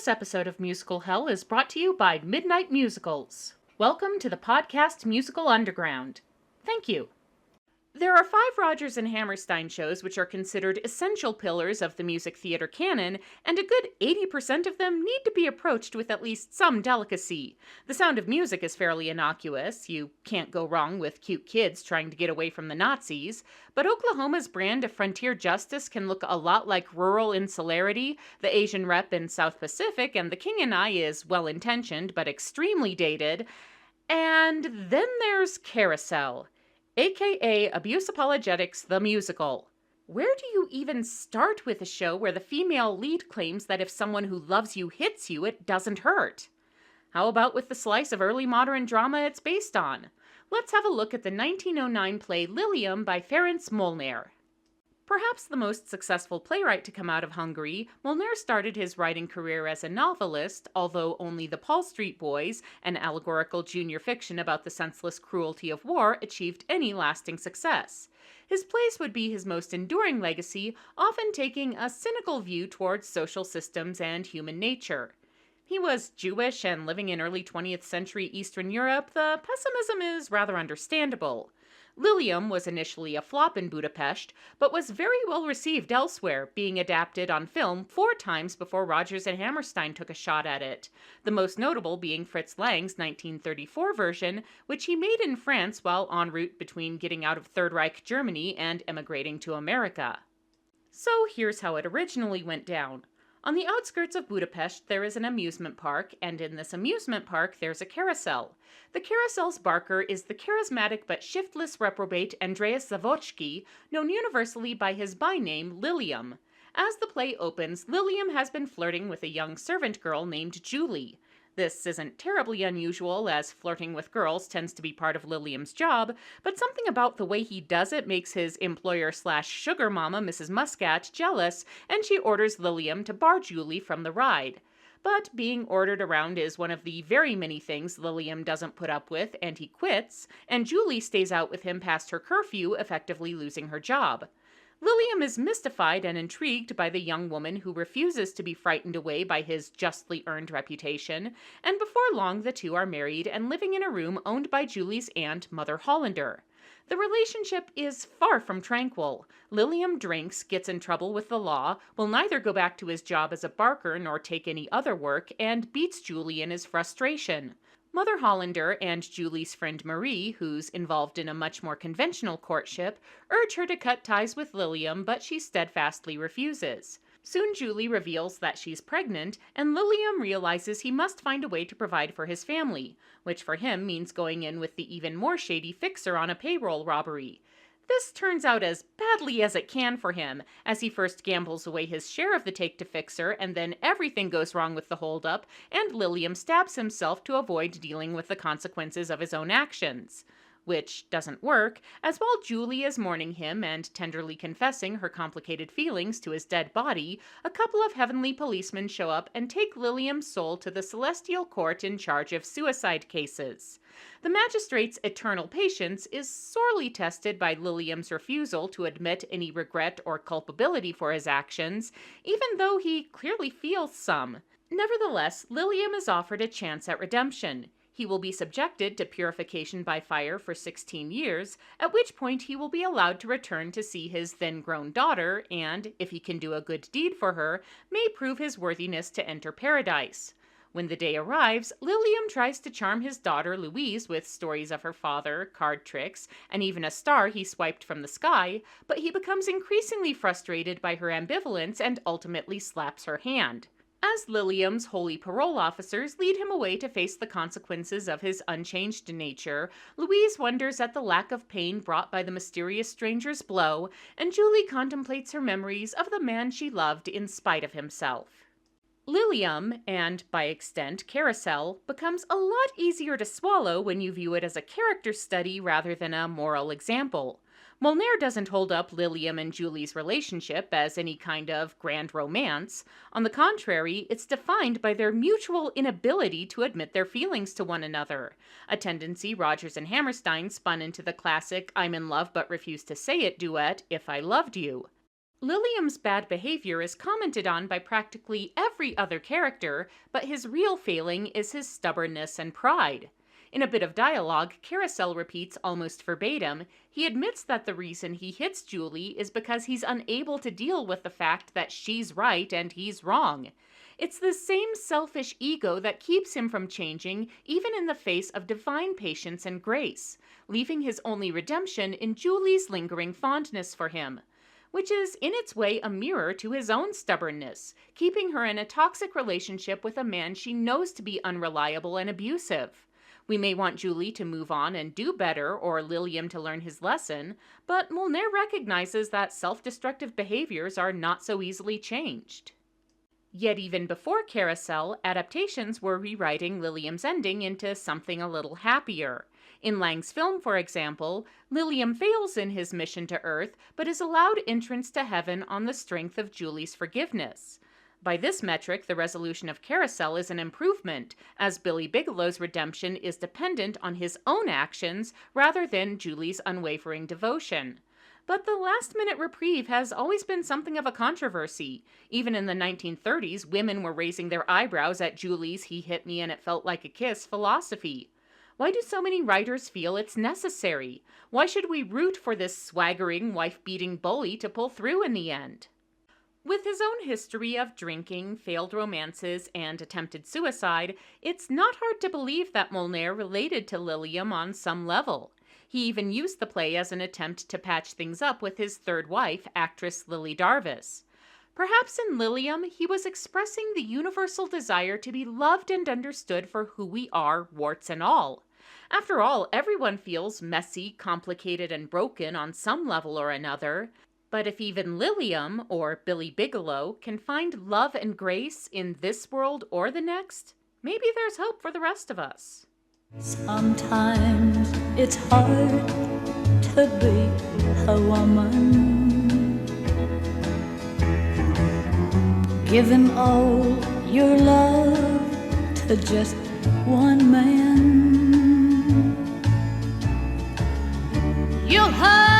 This episode of Musical Hell is brought to you by Midnight Musicals. Welcome to the podcast Musical Underground. Thank you. There are 5 Rodgers and Hammerstein shows which are considered essential pillars of the music theater canon, and a good 80% of them need to be approached with at least some delicacy. The Sound of Music is fairly innocuous. You can't go wrong with cute kids trying to get away from the Nazis. But Oklahoma's brand of frontier justice can look a lot like Rural Insularity, the Asian rep in South Pacific, and The King and I is well-intentioned but extremely dated. And then there's Carousel, aka Abuse Apologetics the Musical. Where do you even start with a show where the female lead claims that if someone who loves you hits you, it doesn't hurt? How about with the slice of early modern drama it's based on? Let's have a look at the 1909 play Liliom by Ferenc Molnar. Perhaps the most successful playwright to come out of Hungary, Molnar started his writing career as a novelist, although only The Paul Street Boys, an allegorical junior fiction about the senseless cruelty of war, achieved any lasting success. His plays would be his most enduring legacy, often taking a cynical view towards social systems and human nature. He was Jewish and living in early 20th century Eastern Europe. The pessimism is rather understandable. Liliom was initially a flop in Budapest, but was very well received elsewhere, being adapted on film 4 times before Rodgers and Hammerstein took a shot at it, the most notable being Fritz Lang's 1934 version, which he made in France while en route between getting out of Third Reich Germany and emigrating to America. So here's how it originally went down. On the outskirts of Budapest, there is an amusement park, and in this amusement park, there's a carousel. The carousel's barker is the charismatic but shiftless reprobate Andreas Zavochki, known universally by his byname Liliom. As the play opens, Liliom has been flirting with a young servant girl named Julie. This isn't terribly unusual, as flirting with girls tends to be part of Liliom's job, but something about the way he does it makes his employer/sugar mama, Mrs. Muscat, jealous, and she orders Liliom to bar Julie from the ride. But being ordered around is one of the very many things Liliom doesn't put up with, and he quits, and Julie stays out with him past her curfew, effectively losing her job. Liliom is mystified and intrigued by the young woman who refuses to be frightened away by his justly earned reputation, and before long the two are married and living in a room owned by Julie's aunt, Mother Hollander. The relationship is far from tranquil. Liliom drinks, gets in trouble with the law, will neither go back to his job as a barker nor take any other work, and beats Julie in his frustration. Mother Hollander and Julie's friend Marie, who's involved in a much more conventional courtship, urge her to cut ties with Liliom, but she steadfastly refuses. Soon Julie reveals that she's pregnant, and Liliom realizes he must find a way to provide for his family, which for him means going in with the even more shady fixer on a payroll robbery. This turns out as badly as it can for him, as he first gambles away his share of the take to Fixer, and then everything goes wrong with the holdup, and Liliom stabs himself to avoid dealing with the consequences of his own actions. Which doesn't work, as while Julie is mourning him and tenderly confessing her complicated feelings to his dead body, a couple of heavenly policemen show up and take Liliom's soul to the celestial court in charge of suicide cases. The magistrate's eternal patience is sorely tested by Liliom's refusal to admit any regret or culpability for his actions, even though he clearly feels some. Nevertheless, Liliom is offered a chance at redemption. He will be subjected to purification by fire for 16 years, at which point he will be allowed to return to see his then-grown daughter and, if he can do a good deed for her, may prove his worthiness to enter paradise. When the day arrives, Liliom tries to charm his daughter Louise with stories of her father, card tricks, and even a star he swiped from the sky, but he becomes increasingly frustrated by her ambivalence and ultimately slaps her hand. As Liliom's holy parole officers lead him away to face the consequences of his unchanged nature, Louise wonders at the lack of pain brought by the mysterious stranger's blow, and Julie contemplates her memories of the man she loved in spite of himself. Liliom, and by extent Carousel, becomes a lot easier to swallow when you view it as a character study rather than a moral example. Molnar doesn't hold up Liliom and Julie's relationship as any kind of grand romance. On the contrary, it's defined by their mutual inability to admit their feelings to one another, a tendency Rodgers and Hammerstein spun into the classic I'm in love but refuse to say it duet, If I Loved You. Liliom's bad behavior is commented on by practically every other character, but his real failing is his stubbornness and pride. In a bit of dialogue, Carousel repeats almost verbatim, he admits that the reason he hits Julie is because he's unable to deal with the fact that she's right and he's wrong. It's the same selfish ego that keeps him from changing, even in the face of divine patience and grace, leaving his only redemption in Julie's lingering fondness for him, which is in its way a mirror to his own stubbornness, keeping her in a toxic relationship with a man she knows to be unreliable and abusive. We may want Julie to move on and do better, or Liliom to learn his lesson, but Molnar recognizes that self-destructive behaviors are not so easily changed. Yet even before Carousel, adaptations were rewriting Liliom's ending into something a little happier. In Lang's film, for example, Liliom fails in his mission to Earth, but is allowed entrance to heaven on the strength of Julie's forgiveness. By this metric, the resolution of Carousel is an improvement, as Billy Bigelow's redemption is dependent on his own actions rather than Julie's unwavering devotion. But the last-minute reprieve has always been something of a controversy. Even in the 1930s, women were raising their eyebrows at Julie's "he hit me and it felt like a kiss" philosophy. Why do so many writers feel it's necessary? Why should we root for this swaggering, wife-beating bully to pull through in the end? With his own history of drinking, failed romances, and attempted suicide, it's not hard to believe that Molnar related to Liliom on some level. He even used the play as an attempt to patch things up with his third wife, actress Lily Darvis. Perhaps in Liliom, he was expressing the universal desire to be loved and understood for who we are, warts and all. After all, everyone feels messy, complicated, and broken on some level or another. But if even Liliom, or Billy Bigelow, can find love and grace in this world or the next, maybe there's hope for the rest of us. Sometimes it's hard to be a woman, giving all your love to just one man. You'll have